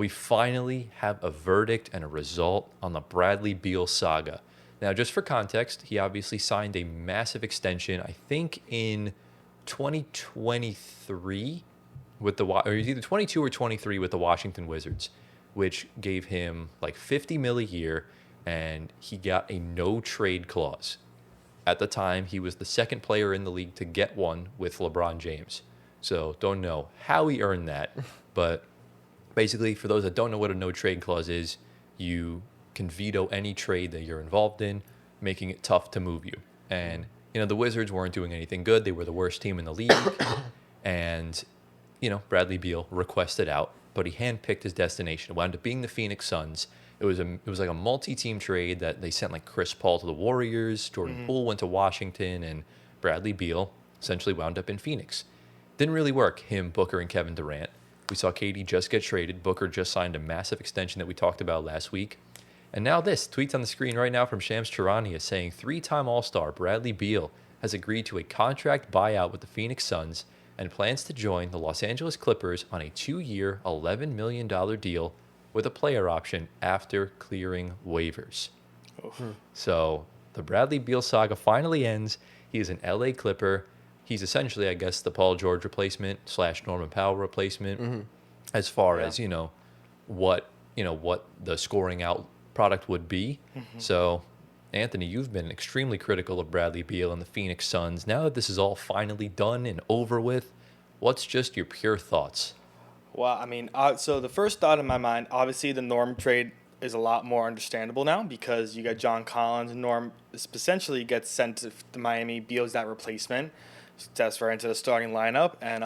we finally have a verdict and a result on the Bradley Beal saga. Now, just for context, he obviously signed a massive extension, I think in 2023 with or he's either 22 or 23 with the Washington Wizards, which gave him like 50 mil a year, and he got a no trade clause. At the time, he was the second player in the league to get one with LeBron James. So don't know how he earned that, but basically, for those that don't know what a no trade clause is, you can veto any trade that you're involved in, making it tough to move you. And the Wizards weren't doing anything good. They were the worst team in the league, and Bradley Beal requested out, but he handpicked his destination. It wound up being the Phoenix Suns. It was like a multi-team trade that they sent like Chris Paul to the Warriors, Jordan Poole went to Washington, and Bradley Beal essentially wound up in Phoenix. Didn't really work, him, Booker, and Kevin Durant. We saw KD just get traded. Booker just signed a massive extension that we talked about last week. And now this, tweets on the screen right now from Shams Charania saying 3-time All-Star Bradley Beal has agreed to a contract buyout with the Phoenix Suns and plans to join the Los Angeles Clippers on a 2-year, $11 million deal with a player option after clearing waivers. So the Bradley Beal saga finally ends. He is an LA Clipper. He's essentially, I guess, the Paul George replacement / Norman Powell replacement as far as, what the scoring out product would be. So, Anthony, you've been extremely critical of Bradley Beal and the Phoenix Suns. Now that this is all finally done and over with, what's just your pure thoughts? Well, I mean, so the first thought in my mind, obviously the Norm trade is a lot more understandable now because you got John Collins and Norm essentially gets sent to Miami. Beal's that replacement. That's right into the starting lineup. And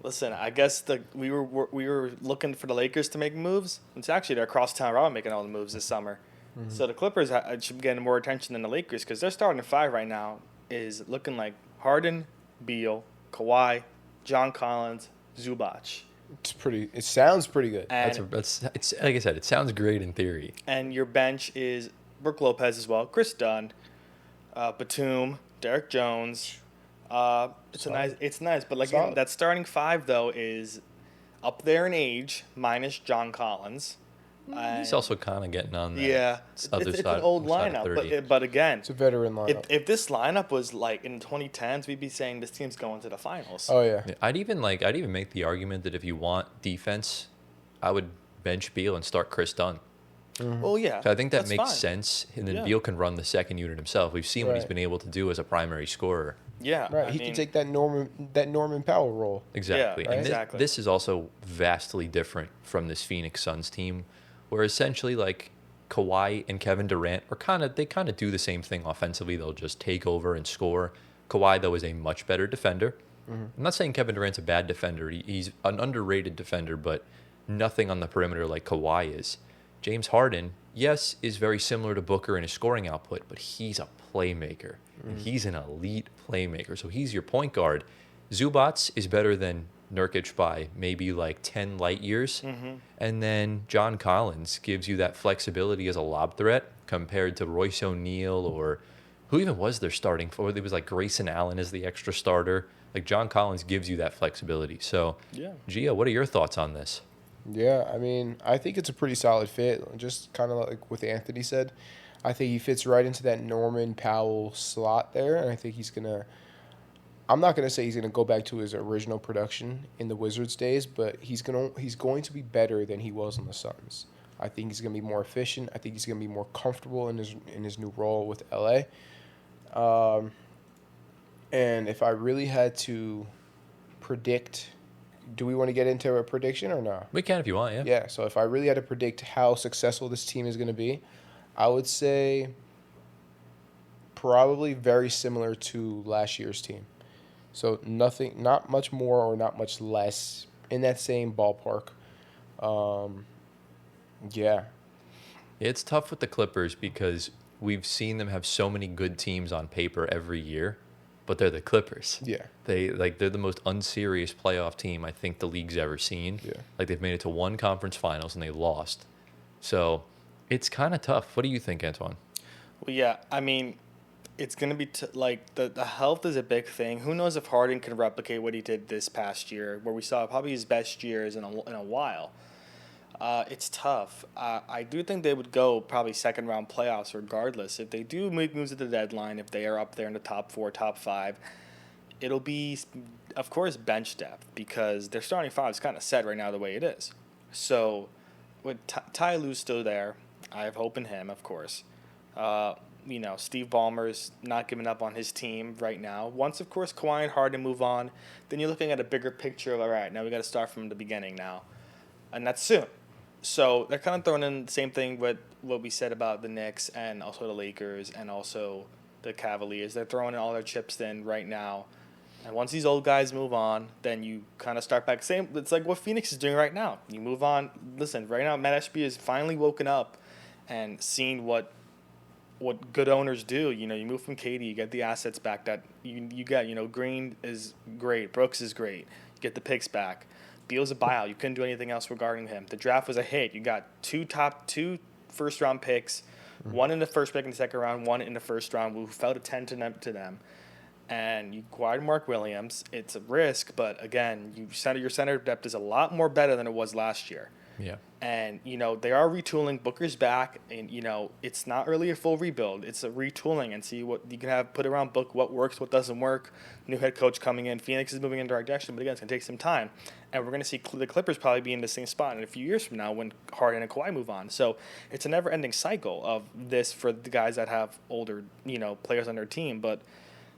listen, I guess we were looking for the Lakers to make moves. It's actually their crosstown rival making all the moves this summer. So the Clippers should be getting more attention than the Lakers because their starting five right now is looking like Harden, Beal, Kawhi, John Collins, Zubac. It sounds pretty good. It's like I said, it sounds great in theory. And your bench is Brook Lopez as well, Chris Dunn, Batum, Derek Jones. It's nice, but that starting five though is up there in age, minus John Collins. He's also kind of getting on that. Yeah, it's an old lineup, but again, it's a veteran lineup. If this lineup was like in the 2010s, we'd be saying this team's going to the finals. Oh yeah. I'd even make the argument that if you want defense, I would bench Beal and start Chris Dunn. Well, yeah. So I think that makes sense, and then Beal can run the second unit himself. We've seen what he's been able to do as a primary scorer. Yeah, right. He can take that Norman Powell role. Exactly, yeah, and exactly. This is also vastly different from this Phoenix Suns team, where essentially like Kawhi and Kevin Durant are kind of do the same thing offensively. They'll just take over and score. Kawhi though is a much better defender. I'm not saying Kevin Durant's a bad defender. He's an underrated defender, but nothing on the perimeter like Kawhi is. James Harden, yes, is very similar to Booker in his scoring output, but he's a playmaker. And he's an elite playmaker. So he's your point guard. Zubac is better than Nurkic by maybe like 10 light years. And then John Collins gives you that flexibility as a lob threat compared to Royce O'Neal or who even was their starting for? It was like Grayson Allen as the extra starter. Like John Collins gives you that flexibility. So, Gio, what are your thoughts on this? Yeah, I mean, I think it's a pretty solid fit. Just kind of like what Anthony said. I think he fits right into that Norman Powell slot there, and I think he's going to – I'm not going to say he's going to go back to his original production in the Wizards days, but he's going to be better than he was on the Suns. I think he's going to be more efficient. I think he's going to be more comfortable in his new role with LA. And if I really had to predict – do we want to get into a prediction or not? We can if you want, yeah. Yeah, so if I really had to predict how successful this team is going to be, I would say probably very similar to last year's team. So not much more or not much less, in that same ballpark. Yeah. It's tough with the Clippers because we've seen them have so many good teams on paper every year. But they're the Clippers. Yeah. They're the most unserious playoff team I think the league's ever seen. Yeah. Like they've made it to one conference finals and they lost. So it's kind of tough. What do you think, Antoine? Well, yeah, I mean, it's going to be the health is a big thing. Who knows if Harden can replicate what he did this past year, where we saw probably his best years in a while. It's tough. I do think they would go probably second round playoffs regardless. If they do make moves at the deadline, if they are up there in the top 4, top 5, it'll be, of course, bench depth because their starting five is kind of set right now the way it is. So with Ty Lue's still there, I have hope in him, of course. Steve Ballmer's not giving up on his team right now. Once, of course, Kawhi and Harden move on, then you're looking at a bigger picture of, all right, now we got to start from the beginning now. And that's soon. So they're kind of throwing in the same thing with what we said about the Knicks and also the Lakers and also the Cavaliers. They're throwing in all their chips in right now. And once these old guys move on, then you kind of start back. Same. It's like what Phoenix is doing right now. You move on. Listen, right now, Matt Ashby has finally woken up and seen what good owners do. You move from KD, you get the assets back that you get. Green is great. Brooks is great. You get the picks back. Beal's a buyout. You couldn't do anything else regarding him. The draft was a hit. You got two first-round picks, one in the first pick in the second round, one in the first round, who fell to 10 to them. And you acquired Mark Williams. It's a risk, but again, your center depth is a lot more better than it was last year. Yeah. And, they are retooling. Booker's back, and, it's not really a full rebuild. It's a retooling and see what you can have put around Book, what works, what doesn't work. New head coach coming in. Phoenix is moving in the right direction, but again, it's going to take some time. And we're going to see the Clippers probably be in the same spot in a few years from now when Harden and Kawhi move on. So it's a never-ending cycle of this for the guys that have older, players on their team. But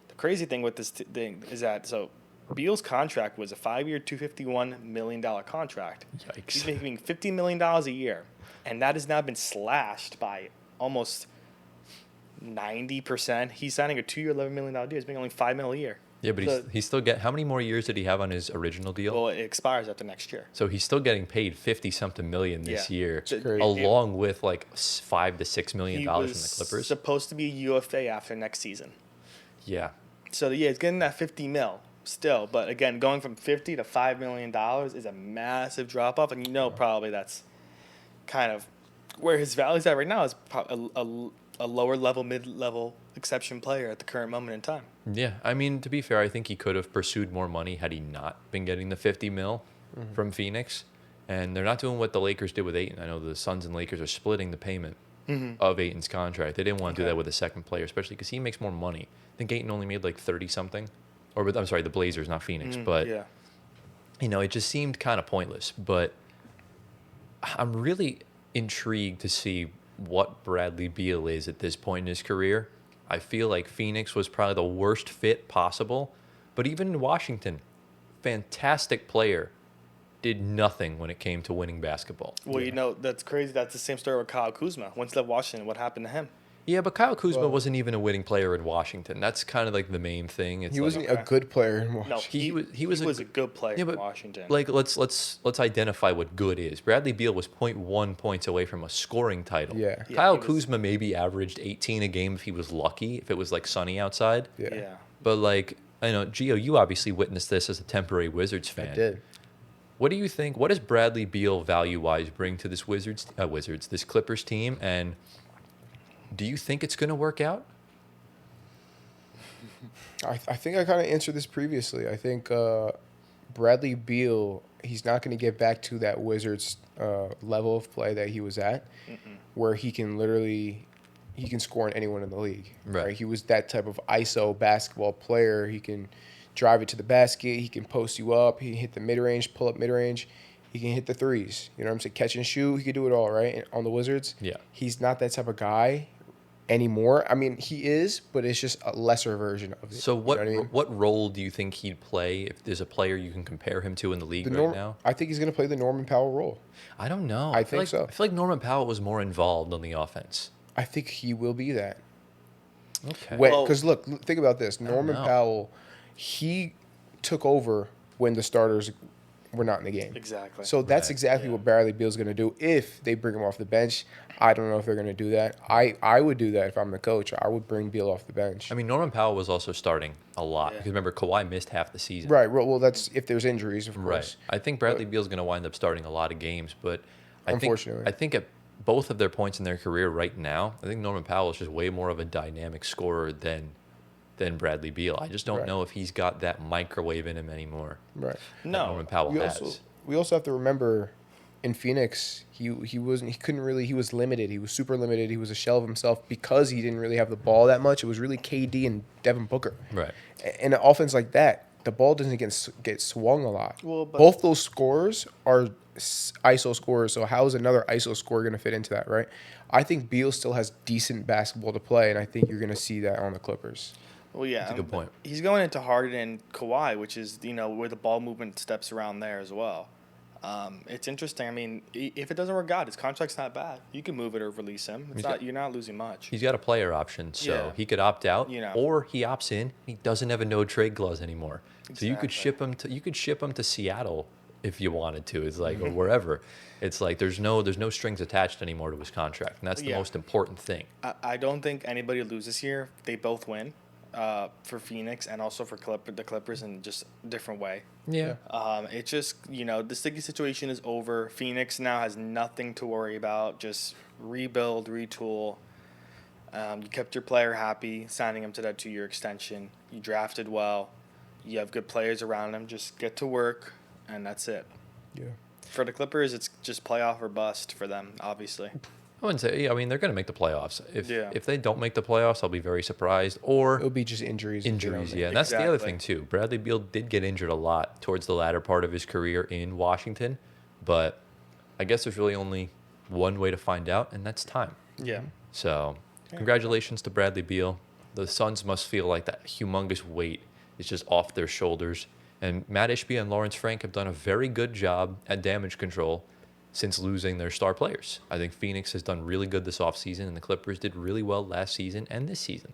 the crazy thing with this thing is that, Beal's contract was a 5-year, $251 million contract. Yikes. He's making $50 million a year, and that has now been slashed by almost 90%. He's signing a 2-year, $11 million deal. He's making only $5 million a year. Yeah, but he's still how many more years did he have on his original deal? Well, it expires after next year. So he's still getting paid 50-something million this year, great. along with like $5 to $6 million from the Clippers. He's supposed to be a UFA after next season. Yeah. So, he's getting that $50 mil. Still, but again, going from $50 to $5 million is a massive drop off, and probably that's kind of where his value's at right now is a lower level, mid level exception player at the current moment in time. Yeah, I mean, to be fair, I think he could have pursued more money had he not been getting the 50 mil from Phoenix, and they're not doing what the Lakers did with Ayton. I know the Suns and Lakers are splitting the payment of Ayton's contract. They didn't want to do that with a second player, especially because he makes more money. I think Ayton only made like 30-something. Or I'm sorry, the Blazers, not Phoenix. But, it just seemed kind of pointless. But I'm really intrigued to see what Bradley Beal is at this point in his career. I feel like Phoenix was probably the worst fit possible. But even in Washington, fantastic player, did nothing when it came to winning basketball. Well, that's crazy. That's the same story with Kyle Kuzma. Once he left Washington, what happened to him? Yeah, but Kyle Kuzma wasn't even a winning player in Washington. That's kind of like the main thing. He wasn't a good player in Washington. No, he was a good player in Washington. Like let's identify what good is. Bradley Beal was 0.1 points away from a scoring title. Yeah. Kyle Kuzma maybe averaged 18 a game if he was lucky, if it was like sunny outside. Yeah. But like I know, Gio, you obviously witnessed this as a temporary Wizards fan. I did. What do you think? What does Bradley Beal value-wise bring to this this Clippers team? And do you think it's going to work out? I think I kind of answered this previously. I think Bradley Beal, he's not going to get back to that Wizards level of play that he was at, where he can score on anyone in the league. Right? He was that type of ISO basketball player. He can drive it to the basket. He can post you up. He can hit the mid-range, pull up mid-range. He can hit the threes. You know what I'm saying? Catch and shoot. He could do it all, right? And on the Wizards, he's not that type of guy anymore. I mean, he is, but it's just a lesser version of it. So what you know what I mean? What role do you think he'd play if there's a player you can compare him to in the league right now? I think he's going to play the Norman Powell role. I don't know. I think so. I feel like Norman Powell was more involved on the offense. I think he will be that. Okay. Because look, think about this. Norman Powell, he took over when the starters were not in the game. Exactly. So that's exactly what Bradley Beal's going to do if they bring him off the bench. I don't know if they're going to do that. I would do that if I'm the coach. I would bring Beal off the bench. I mean, Norman Powell was also starting a lot because remember, Kawhi missed half the season. Right. Well, that's if there's injuries, of course. Right. I think Bradley Beal's going to wind up starting a lot of games, but Unfortunately. I think at both of their points in their career right now, I think Norman Powell is just way more of a dynamic scorer than Bradley Beal. I just don't know if he's got that microwave in him anymore. Right. No. Norman Powell has. We also have to remember in Phoenix, he was limited. He was super limited. He was a shell of himself because he didn't really have the ball that much. It was really KD and Devin Booker. Right. In an offense like that, the ball doesn't get swung a lot. Well, but- both those scorers are ISO scorers. So how is another ISO scorer going to fit into that, right? I think Beal still has decent basketball to play, and I think you're going to see that on the Clippers. Well, yeah, That's a good point. He's going into Harden and Kawhi, which is where the ball movement steps around there as well. It's interesting. I mean, if it doesn't work out, his contract's not bad. You can move it or release him. You're not losing much. He's got a player option, so Yeah. he could opt out, You know. or he opts in. He doesn't have a no trade clause anymore, so you could Exactly. ship him to Seattle if you wanted to. It's like or Mm-hmm. wherever. It's like there's no strings attached anymore to his contract, and that's the Yeah. most important thing. I don't think anybody loses here. They both win for Phoenix and also for the Clippers in just a different way. Yeah. It's just, the sticky situation is over. Phoenix now has nothing to worry about. Just rebuild, retool. You kept your player happy, signing him to that 2-year extension. You drafted well. You have good players around him. Just get to work, and that's it. Yeah. For the Clippers, it's just playoff or bust for them, obviously. I wouldn't say. I mean, they're going to make the playoffs. Yeah. If they don't make the playoffs, I'll be very surprised. Or It'll be just injuries. if they don't injuries, make yeah. it. And that's the other Exactly. thing too. Bradley Beal did get injured a lot towards the latter part of his career in Washington, but I guess there's really only one way to find out, and that's time. Yeah. So, congratulations to Bradley Beal. The Suns must feel like that humongous weight is just off their shoulders. And Matt Ishbia and Lawrence Frank have done a very good job at damage control since losing their star players. I think Phoenix has done really good this offseason, and the Clippers did really well last season and this season.